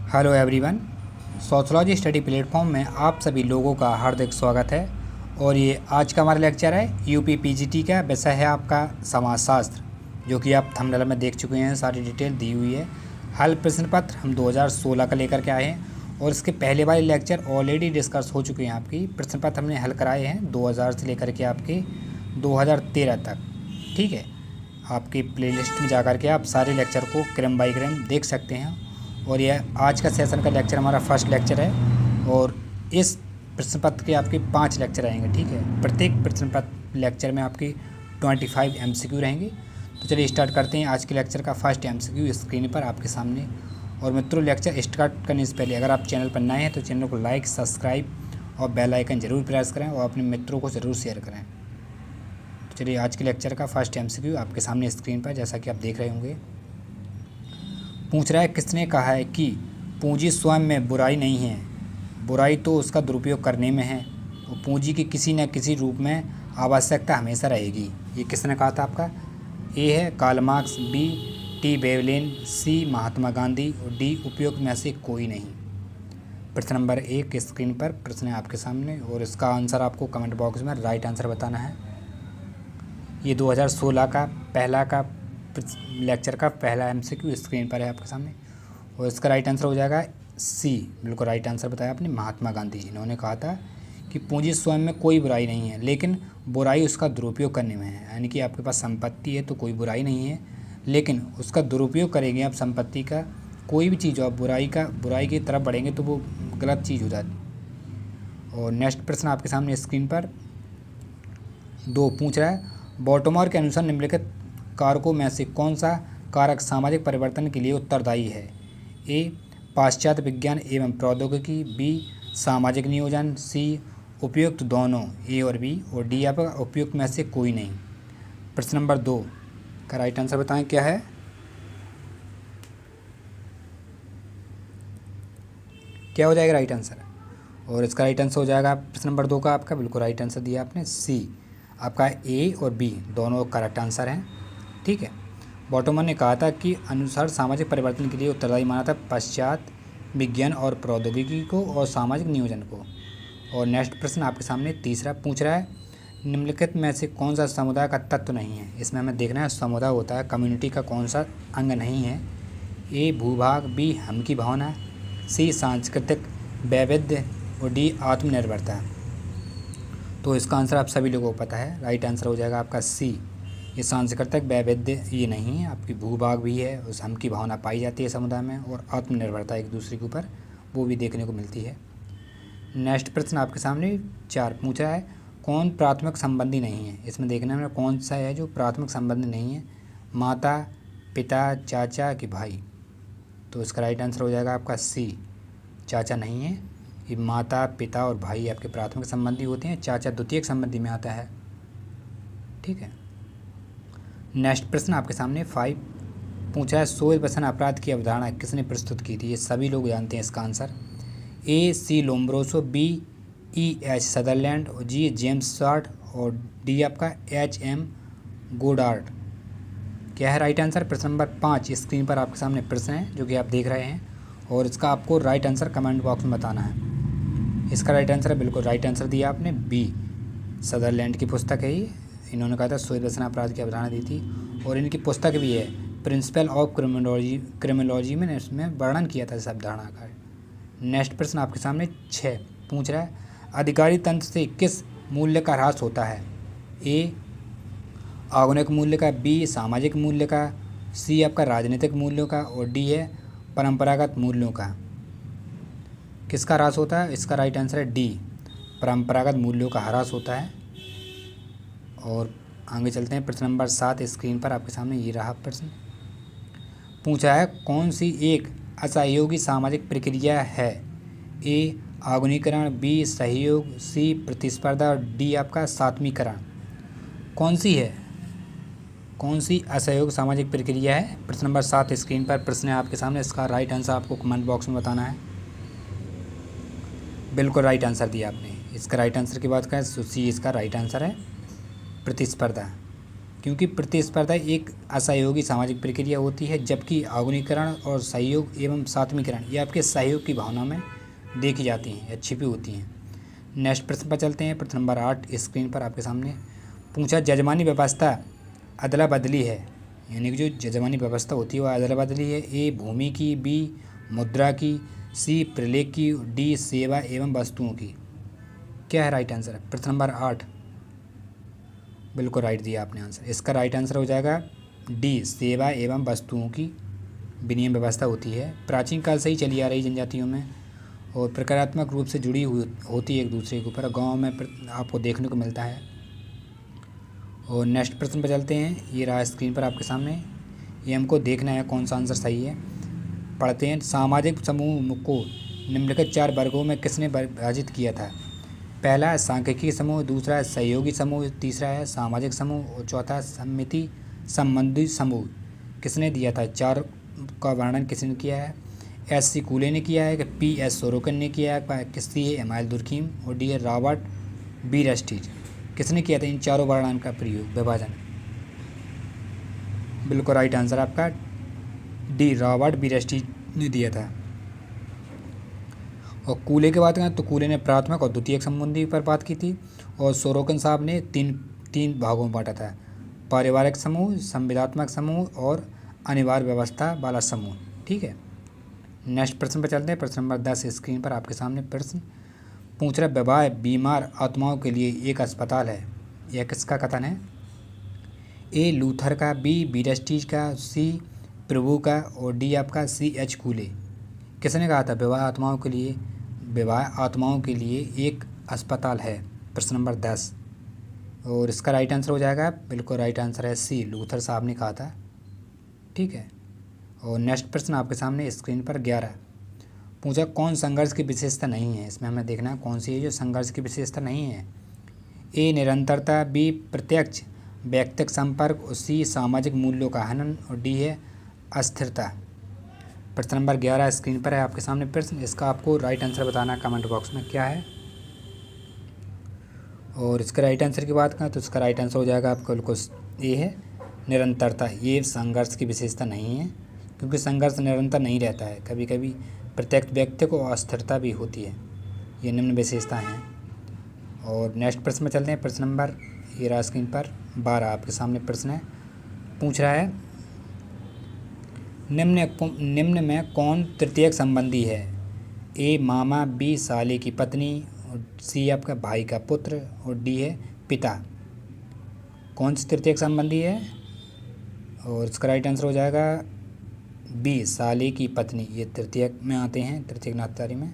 Hello everyone. Sociology study platform में आप सभी लोगों का हार्दिक स्वागत है। और ये आज का हमारा लेक्चर है यूपी पीजीटी का। विषय है आपका समाजशास्त्र, जो कि आप थंबनेल में देख चुके हैं, सारी डिटेल दी हुई है। हल प्रश्न पत्र हम 2016 का लेकर के आए हैं और इसके पहले वाले लेक्चर ऑलरेडी डिस्कस हो चुके हैं। आपकी प्रश्न पत्र हमने हल कराए हैं 2000 से लेकर के आपके 2013 तक। ठीक है, आपकी प्लेलिस्ट में जा कर के आप सारे लेक्चर को क्रम बाई क्रम देख सकते हैं। और यह आज का सेशन का लेक्चर हमारा फर्स्ट लेक्चर है और इस प्रश्न पत्र के आपके 5 लेक्चर आएंगे। ठीक है, प्रत्येक प्रश्न पत्र लेक्चर में आपकी 25 MCQ रहेंगे। तो चलिए स्टार्ट करते हैं आज के लेक्चर का फर्स्ट MCQ स्क्रीन पर आपके सामने। और मित्रों, लेक्चर स्टार्ट करने से पहले अगर आप चैनल पर नए हैं तो चैनल को लाइक, सब्सक्राइब और बेल आइकन ज़रूर प्रेस करें और अपने मित्रों को ज़रूर शेयर करें। तो चलिए आज के लेक्चर का फर्स्ट MCQ आपके सामने स्क्रीन पर जैसा कि आप देख रहे होंगे। पूछ रहा है, किसने कहा है कि पूंजी स्वयं में बुराई नहीं है, बुराई तो उसका दुरुपयोग करने में है। और पूंजी की किसी न किसी रूप में आवश्यकता हमेशा रहेगी। ये किसने कहा था? आपका ए है कार्ल मार्क्स, बी टी वेवलेन, सी महात्मा गांधी और डी उपयुक्त में से कोई नहीं। प्रश्न नंबर 1 स्क्रीन पर प्रश्न है आपके सामने और इसका आंसर आपको कमेंट बॉक्स में राइट आंसर बताना है। ये 2016 का पहला का लेक्चर का पहला MCQ स्क्रीन पर है आपके सामने और इसका राइट आंसर हो जाएगा सी। बिल्कुल राइट आंसर बताया आपने, महात्मा गांधी। इन्होंने कहा था कि पूंजी स्वयं में कोई बुराई नहीं है, लेकिन बुराई उसका दुरुपयोग करने में है। यानी कि आपके पास संपत्ति है तो कोई बुराई नहीं है, लेकिन उसका दुरुपयोग करेंगे आप संपत्ति का, कोई भी चीज़ हो आप बुराई की तरफ बढ़ेंगे तो वो गलत चीज़ हो जाती। और नेक्स्ट प्रश्न आपके सामने स्क्रीन पर 2 पूछ रहा है, बॉटमर के अनुसार निम्नलिखित कारकों में से कौन सा कारक सामाजिक परिवर्तन के लिए उत्तरदायी है? ए पाश्चात्य विज्ञान एवं प्रौद्योगिकी, बी सामाजिक नियोजन, सी उपयुक्त दोनों ए और बी, और डी आपका उपयुक्त में से कोई नहीं। प्रश्न नंबर 2 का राइट आंसर बताएं क्या है? क्या हो जाएगा राइट आंसर? और इसका राइट आंसर हो जाएगा प्रश्न नंबर 2 का आपका बिल्कुल राइट आंसर दिया आपने, सी। आपका ए और बी दोनों करेक्ट आंसर हैं। ठीक है, बॉटमर ने कहा था कि अनुसार सामाजिक परिवर्तन के लिए उत्तरदायी माना था पाश्चात्य विज्ञान और प्रौद्योगिकी को और सामाजिक नियोजन को। और नेक्स्ट प्रश्न आपके सामने तीसरा पूछ रहा है, निम्नलिखित में से कौन सा समुदाय का तत्व नहीं है? इसमें हमें देखना है समुदाय होता है, कम्युनिटी का कौन सा अंग नहीं है? ए भूभाग, बी हम की भावना, सी सांस्कृतिक वैविध्य और डी आत्मनिर्भरता। तो इसका आंसर आप सभी लोगों को पता है, राइट आंसर हो जाएगा आपका सी। ये सांस्कृतिक वैविध्य ये नहीं है, आपकी भूभाग भी है, उस हम की भावना पाई जाती है समुदाय में, और आत्मनिर्भरता एक दूसरे के ऊपर वो भी देखने को मिलती है। नेक्स्ट प्रश्न आपके सामने 4 पूछ रहा है, कौन प्राथमिक संबंधी नहीं है? इसमें देखना है कौन सा है जो प्राथमिक संबंधी नहीं है, माता, पिता, चाचा कि भाई। तो इसका राइट आंसर हो जाएगा आपका सी, चाचा नहीं है। ये माता, पिता और भाई आपके प्राथमिक संबंधी होते हैं, चाचा द्वितीयक संबंधी में आता है। ठीक है, नेक्स्ट प्रश्न आपके सामने 5 पूछा है, शोध बसन अपराध की अवधारणा किसने प्रस्तुत की थी? ये सभी लोग जानते हैं इसका आंसर। ए सी लोम्ब्रोसो, बी EH सदरलैंड, और जी जेम्स शॉर्ट, और डी आपका HM गोडार्ड। क्या है राइट आंसर? प्रश्न नंबर 5 स्क्रीन पर आपके सामने प्रश्न है जो कि आप देख रहे हैं और इसका आपको राइट आंसर कमेंट बॉक्स में बताना है। इसका राइट आंसर है, बिल्कुल राइट आंसर दिया आपने, बी सदरलैंड की पुस्तक है ये। इन्होंने कहा था शोध बसन अपराध की अवधारणा दी थी और इनकी पुस्तक भी है प्रिंसिपल ऑफ क्रिमिनोलॉजी में इसमें वर्णन किया था इस अवधारणा का। नेक्स्ट प्रश्न आपके सामने 6 पूछ रहा है, अधिकारी तंत्र से किस मूल्य का ह्रास होता है? ए आगुनिक मूल्य का, बी सामाजिक मूल्य का, सी आपका राजनीतिक मूल्यों का, और डी है परंपरागत मूल्यों का। किसका ह्रास होता है? इसका राइट आंसर है डी, परंपरागत मूल्यों का ह्रास होता है। और आगे चलते हैं, प्रश्न नंबर 7 स्क्रीन पर आपके सामने ये रहा प्रश्न। पूछा है, कौन सी एक असहयोगी सामाजिक प्रक्रिया है? ए आधुनिकीकरण, बी सहयोग, सी प्रतिस्पर्धा, और डी आपका सात्मीकरण। कौन सी है? कौन सी असहयोग सामाजिक प्रक्रिया है? प्रश्न नंबर 7 स्क्रीन पर प्रश्न है आपके सामने, इसका राइट आंसर आपको कमेंट बॉक्स में बताना है। बिल्कुल राइट आंसर दिया आपने। इसका राइट आंसर की बात करें तो सी इसका राइट आंसर है, प्रतिस्पर्धा। क्योंकि प्रतिस्पर्धा एक असहयोगी सामाजिक प्रक्रिया होती है, जबकि आधुनिकीकरण और सहयोग एवं सात्मीकरण ये आपके सहयोग की भावना में देखी जाती हैं या छिपी होती हैं। नेक्स्ट प्रश्न पर चलते हैं। प्रश्न नंबर 8 स्क्रीन पर आपके सामने पूछा, जजमानी व्यवस्था अदला बदली है, यानी कि जो जजमानी व्यवस्था होती है वह अदला बदली है। ए भूमि की, बी मुद्रा की, सी प्रलेख की, डी सेवा एवं वस्तुओं की। क्या है राइट आंसर? प्रश्न नंबर 8 बिल्कुल राइट दिया आपने आंसर। इसका राइट आंसर हो जाएगा डी सेवा एवं वस्तुओं की विनिमय व्यवस्था होती है। प्राचीन काल से ही चली आ रही जनजातियों में और प्रकारात्मक रूप से जुड़ी हुई होती है एक दूसरे के ऊपर, गाँव में आपको देखने को मिलता है। और नेक्स्ट प्रश्न पर चलते हैं। ये रहा स्क्रीन पर आपके सामने, ये हमको देखना है कौन सा आंसर सही है। पढ़ते हैं। सामाजिक समूह को निम्नलिखित 4 वर्गों में किसने विभाजित किया था? पहला है सांख्यिकी समूह, दूसरा है सहयोगी समूह, तीसरा है सामाजिक समूह और चौथा है समिति संबंधी समूह। किसने दिया था? 4 का वर्णन किसने किया है? एस.सी. कूले ने किया है कि पी.एस. सोरोकिन ने किया है, किसी है इमाइल दुर्खीम और डी है रॉबर्ट बीरस्टीज। किसने किया था इन चारों वर्णन का प्रयोग, विभाजन? बिल्कुल राइट आंसर आपका डी रॉबर्ट बीरस्टीज ने दिया था। और कूले की बात करें तो कूले ने प्राथमिक और द्वितीयक संबंधी पर बात की थी और सोरोकिन साहब ने तीन भागों में बांटा था, पारिवारिक समूह, संविदात्मक समूह और अनिवार्य व्यवस्था वाला समूह। ठीक है, नेक्स्ट प्रश्न पर चलते हैं। प्रश्न नंबर 10 स्क्रीन पर आपके सामने प्रश्न पूछ रहा, विवाह बीमार आत्माओं के लिए एक अस्पताल है, यह किसका कथन है? ए लूथर का, बी बीरस्टीज का, सी प्रभु का और डी आपका C.H. कूले। किसने कहा था विवाह आत्माओं के लिए एक अस्पताल है? प्रश्न नंबर 10 और इसका राइट आंसर हो जाएगा, बिल्कुल राइट आंसर है सी, लूथर साहब ने कहा था। ठीक है, और नेक्स्ट प्रश्न आपके सामने स्क्रीन पर 11 पूछा, कौन संघर्ष की विशेषता नहीं है? इसमें हमें देखना है कौन सी है जो संघर्ष की विशेषता नहीं है। ए निरंतरता, बी प्रत्यक्ष व्यक्तिगत संपर्क और सी सामाजिक मूल्यों का हनन और डी है अस्थिरता। प्रश्न नंबर 11 स्क्रीन पर है आपके सामने प्रश्न, इसका आपको राइट आंसर बताना है कमेंट बॉक्स में क्या है। और इसका राइट आंसर की बात करें तो इसका राइट आंसर हो जाएगा आपका बिल्कुल ये है निरंतरता। ये संघर्ष की विशेषता नहीं है क्योंकि संघर्ष निरंतर नहीं रहता है, कभी कभी प्रत्येक व्यक्ति को अस्थिरता भी होती है। ये निम्न विशेषताएँ हैं। और नेक्स्ट प्रश्न में चलते हैं। प्रश्न नंबर ये रहा स्क्रीन पर 12 आपके सामने प्रश्न है, पूछ रहा है निम्न में कौन तृतीयक संबंधी है? ए मामा, बी साले की पत्नी और सी आपका भाई का पुत्र और डी है पिता। कौन सी तृतीयक संबंधी है? और इसका राइट आंसर हो जाएगा बी साले की पत्नी। ये तृतीयक में आते हैं, तृतीयक नातेदारी में।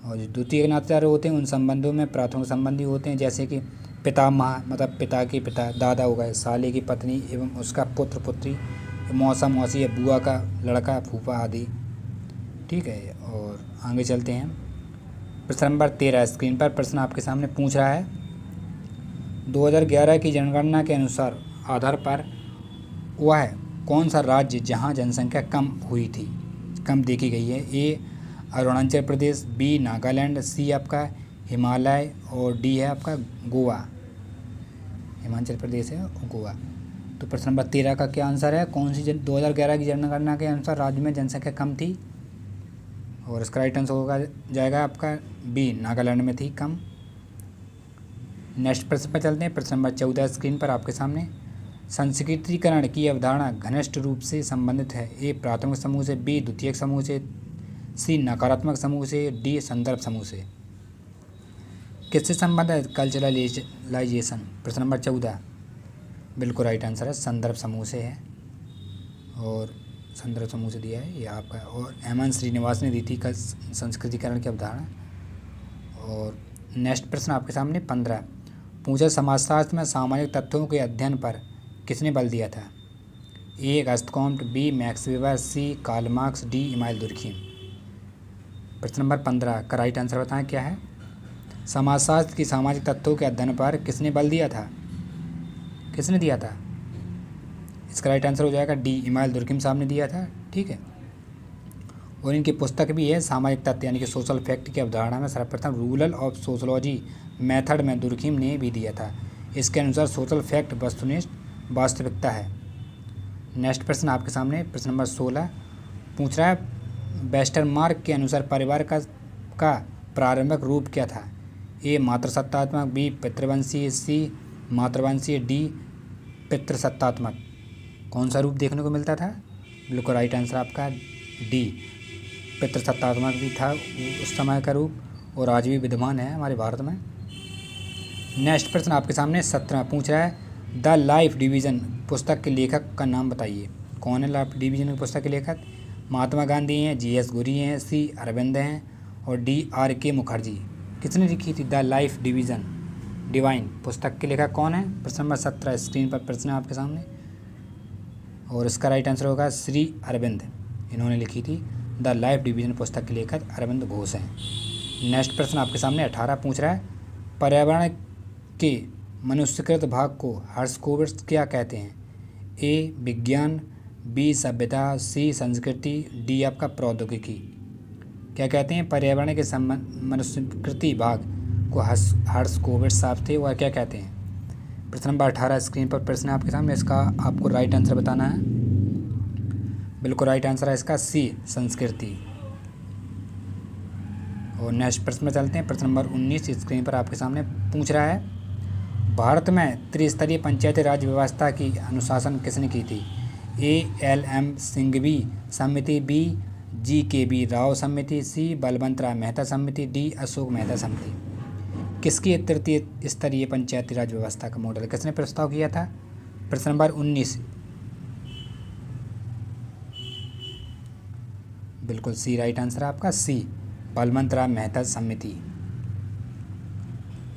और जो द्वितीयक नातेदार होते हैं उन संबंधों में प्राथमिक संबंधी होते हैं, जैसे कि पितामह मतलब पिता के पिता दादा हो गए, साले की पत्नी एवं उसका पुत्र पुत्री, मौसा मौसी या बुआ का लड़का फूफा आदि। ठीक है, और आगे चलते हैं। प्रश्न नंबर 13 स्क्रीन पर प्रश्न आपके सामने पूछ रहा है 2011 की जनगणना के अनुसार आधार पर वह कौन सा राज्य जहां जनसंख्या कम हुई थी, कम देखी गई है? ए अरुणाचल प्रदेश, बी नागालैंड, सी आपका हिमालय और डी है आपका गोवा। हिमाचल प्रदेश है और गोवा। तो प्रश्न नंबर 13 का क्या आंसर है? कौन सी 2011 की जनगणना के अनुसार राज्य में जनसंख्या कम थी? और इसका राइट आंसर होगा जाएगा आपका बी नागालैंड में थी कम। नेक्स्ट प्रश्न पर चलते हैं। प्रश्न नंबर 14 स्क्रीन पर आपके सामने संस्कृतिकरण की अवधारणा घनिष्ठ रूप से संबंधित है। ए प्राथमिक समूह से, बी द्वितीयक समूह से, सी नकारात्मक समूह से, डी संदर्भ समूह से। किससे संबंध है कल्चरलाइजेशन? प्रश्न नंबर 14 बिल्कुल राइट आंसर है संदर्भ समूह से है और संदर्भ समूह से दिया है ये आपका। और एम.एन. श्रीनिवास ने दी थी कल संस्कृतिकरण की अवधारणा। और नेक्स्ट प्रश्न आपके सामने 15 पूछा, समाजशास्त्र में सामाजिक तत्वों के अध्ययन पर किसने बल दिया था? A Auguste Comte, B Max Weber, C Karl Marx, D Emile Durkheim. प्रश्न नंबर 15 का राइट आंसर बताएं क्या है? समाजशास्त्र की सामाजिक तत्वों के अध्ययन पर किसने बल दिया था? किसने दिया था? इसका राइट आंसर हो जाएगा डी इमाइल दुर्खीम साहब ने दिया था। ठीक है, और इनकी पुस्तक भी है सामाजिक तत्व यानी कि सोशल फैक्ट की अवधारणा में सर्वप्रथम रूरल ऑफ सोशोलॉजी मेथड में दुर्खीम ने भी दिया था। इसके अनुसार सोशल फैक्ट वस्तुनिष्ठ वास्तविकता है। नेक्स्ट प्रश्न आपके सामने प्रश्न नंबर 16 पूछ रहा है वेस्टरमार्क के अनुसार परिवार का प्रारंभिक रूप क्या था? ए मातृसत्तात्मक, बी पितृवंशीय, सी मातृवंशीय, डी पितृसत्तात्मक। कौन सा रूप देखने को मिलता था? बिल्कुल राइट आंसर आपका डी पितृसत्तात्मक भी था उस समय का रूप और आज भी विद्यमान है हमारे भारत में। नेक्स्ट प्रश्न आपके सामने 17 पूछ रहा है द लाइफ डिवीज़न पुस्तक के लेखक का नाम बताइए। कौन है लाइफ डिवीज़न की पुस्तक के लेखक? महात्मा गांधी हैं, जी.एस. गुरी हैं, सी अरविंद हैं और डी आर.के. मुखर्जी। किसने लिखी थी द लाइफ डिवाइन पुस्तक के लेखक कौन है? प्रश्न नंबर 17 स्क्रीन पर प्रश्न है आपके सामने और इसका राइट आंसर होगा श्री अरविंद। इन्होंने लिखी थी द लाइफ डिवीज़न पुस्तक के लेखक अरविंद घोष हैं। नेक्स्ट प्रश्न आपके सामने 18 पूछ रहा है पर्यावरण के मनुष्यकृत भाग को हर्षकोविट्स क्या कहते हैं? ए विज्ञान, बी सभ्यता, सी संस्कृति, डी आपका प्रौद्योगिकी। क्या कहते हैं? पर्यावरण के मनुष्यकृति भाग को हर्षकोविट्स साहब थे और क्या कहते हैं? प्रश्न नंबर 18 स्क्रीन पर प्रश्न आपके सामने, इसका आपको राइट आंसर बताना है। बिल्कुल राइट आंसर है इसका सी संस्कृति। और नेक्स्ट प्रश्न में चलते हैं। प्रश्न नंबर 19 स्क्रीन पर आपके सामने पूछ रहा है भारत में त्रिस्तरीय पंचायती राज व्यवस्था की अनुशासन किसने की थी? ए एल.एम. सिंघवी समिति, बी जी.के.बी. राव समिति, सी बलवंत राय मेहता समिति, डी अशोक मेहता समिति। किसकी तृतीय स्तरीय पंचायती राज व्यवस्था का मॉडल किसने प्रस्ताव किया था? प्रश्न नंबर 19 बिल्कुल सी राइट आंसर है आपका सी बलवंत राय मेहता समिति।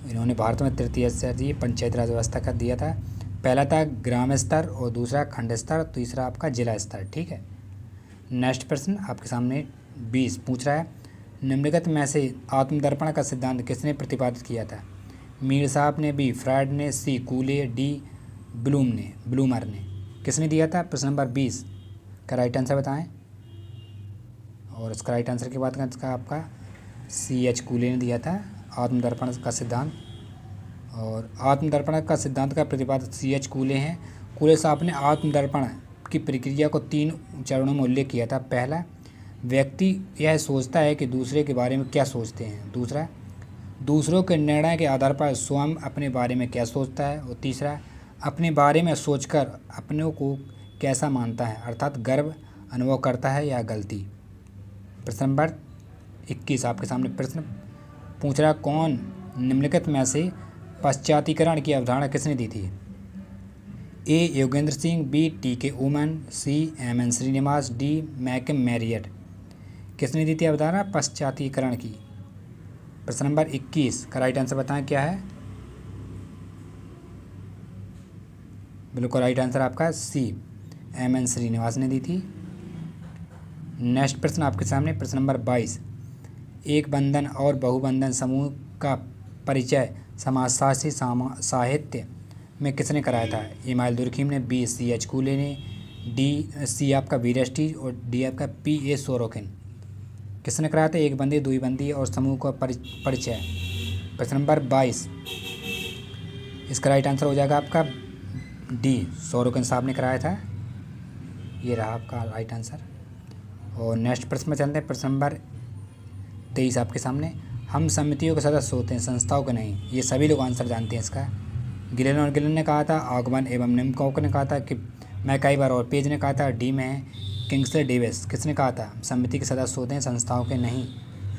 इन्होंने भारत में तृतीय स्तरीय पंचायती राज व्यवस्था का दिया था। पहला था ग्राम स्तर और दूसरा खंड स्तर, तीसरा आपका जिला स्तर। ठीक है। नेक्स्ट प्रश्न आपके सामने 20 पूछ रहा है निम्नलिखित में से आत्मदर्पण का सिद्धांत किसने प्रतिपादित किया था? मीर साहब ने, बी फ्रायड ने, सी कूले, डी ब्लूमर ने। किसने दिया था? प्रश्न नंबर 20 का राइट आंसर बताएं। और इसका राइट आंसर की बात करें इसका आपका C.H. कूले ने दिया था आत्मदर्पण का सिद्धांत। और आत्मदर्पण का सिद्धांत का प्रतिपादक C.H. कूले हैं। कूले साहब ने आत्मदर्पण की प्रक्रिया को 3 चरणों में उल्लेख किया था। पहला, व्यक्ति यह सोचता है कि दूसरे के बारे में क्या सोचते हैं। दूसरा, दूसरों के निर्णय के आधार पर स्वयं अपने बारे में क्या सोचता है। और तीसरा, अपने बारे में सोचकर अपनों को कैसा मानता है, अर्थात गर्व अनुभव करता है या गलती। प्रश्न नंबर 21 आपके सामने प्रश्न पूछ रहा कौन निम्नलिखित में से पाश्चातीकरण की अवधारणा किसने दी थी? A Yogendra Singh, B T K. Oommen, C M N. Srinivas, D McKim Marriott. किसने दी थी अवधारणा पाश्चातीकरण की? प्रश्न नंबर 21 का राइट आंसर बताएं क्या है? बिल्कुल राइट आंसर आपका सी एम.एन. श्रीनिवास ने दी थी। नेक्स्ट प्रश्न आपके सामने प्रश्न नंबर 22 एक बंधन और बहुबंधन समूह का परिचय समाजशास्त्री साहित्य में किसने कराया था? ए माइलदुर्खिम ने, बी C.H. कूले ने, डी सी आपका वीरेस्टी और डी आपका P.A. सोरोकिन। किसने कराया था एक बंदी, दुई बंदी और समूह का परिचय? प्रश्न नंबर 22 इसका राइट आंसर हो जाएगा आपका डी सोरोकिन साहब ने कराया था। ये रहा आपका राइट आंसर। और नेक्स्ट प्रश्न में चलते हैं। प्रश्न नंबर 23 आपके सामने हम समितियों के सदस्य होते हैं, संस्थाओं के नहीं। ये सभी लोग आंसर जानते हैं इसका। गिलेन और गिलेन ने कहा था, आगमन एवं निम्नकोक ने कहा था कि मैं कई बार, और पेज ने कहा था, डी में है किंग्सले डेविस। किसने कहा था समिति के सदस्य होते हैं, संस्थाओं के नहीं?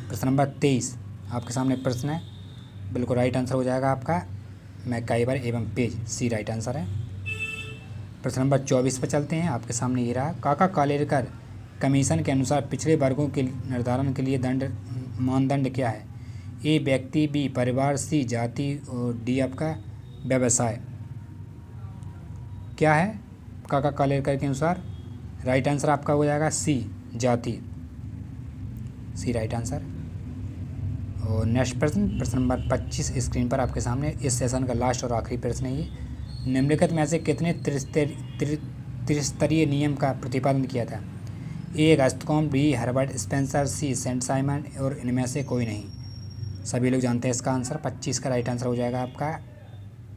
प्रश्न नंबर 23 आपके सामने प्रश्न है। बिल्कुल राइट आंसर हो जाएगा आपका मैं कई बार एवं पेज, सी राइट आंसर है। प्रश्न नंबर 24 पर चलते हैं। आपके सामने ये रहा काका कालेलकर कमीशन के अनुसार पिछड़े वर्गों के निर्धारण के लिए मानदंड क्या है? ए व्यक्ति, बी परिवार, सी जाति और डी आपका व्यवसाय। क्या है काका कालेलकर के अनुसार? राइट आंसर आपका हो जाएगा सी जाति, सी राइट आंसर। और नेक्स्ट प्रश्न नंबर 25 स्क्रीन पर आपके सामने इस सेशन का लास्ट और आखिरी प्रश्न है ये। निम्नलिखित में से कितने त्रिस्तरीय नियम का प्रतिपादन किया था? ए अगस्त्यकॉम्ट, बी हर्बर्ट स्पेंसर, सी सेंट साइमन और इनमें से कोई नहीं। सभी लोग जानते हैं इसका आंसर। 25 का राइट आंसर हो जाएगा आपका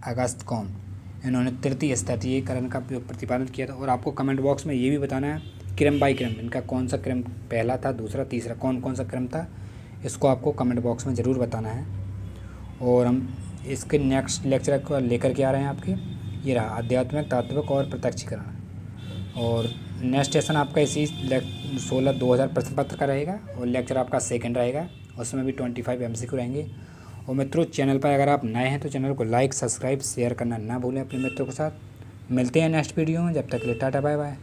अगस्त्यकॉम्ट। इन्होंने तृतीय स्थैतिकीकरण का प्रतिपादन किया था। और आपको कमेंट बॉक्स में ये भी बताना है क्रम बाई क्रम इनका कौन सा क्रम पहला था, दूसरा, तीसरा, कौन कौन सा क्रम था, इसको आपको कमेंट बॉक्स में ज़रूर बताना है। और हम इसके नेक्स्ट लेक्चर को लेकर के आ रहे हैं आपके, ये रहा आध्यात्मिक, तात्विक और प्रत्यक्षीकरण। और नेक्स्ट सेशन आपका इसी 16/2000 प्रश्न पत्र का रहेगा और लेक्चर आपका सेकंड रहेगा, उसमें भी 25 MCQ रहेंगे। और मित्रों, चैनल पर अगर आप नए हैं तो चैनल को लाइक, सब्सक्राइब, शेयर करना ना भूलें अपने मित्रों के साथ। मिलते हैं नेक्स्ट वीडियो में, जब तक के लिए टाटा बाय बाय।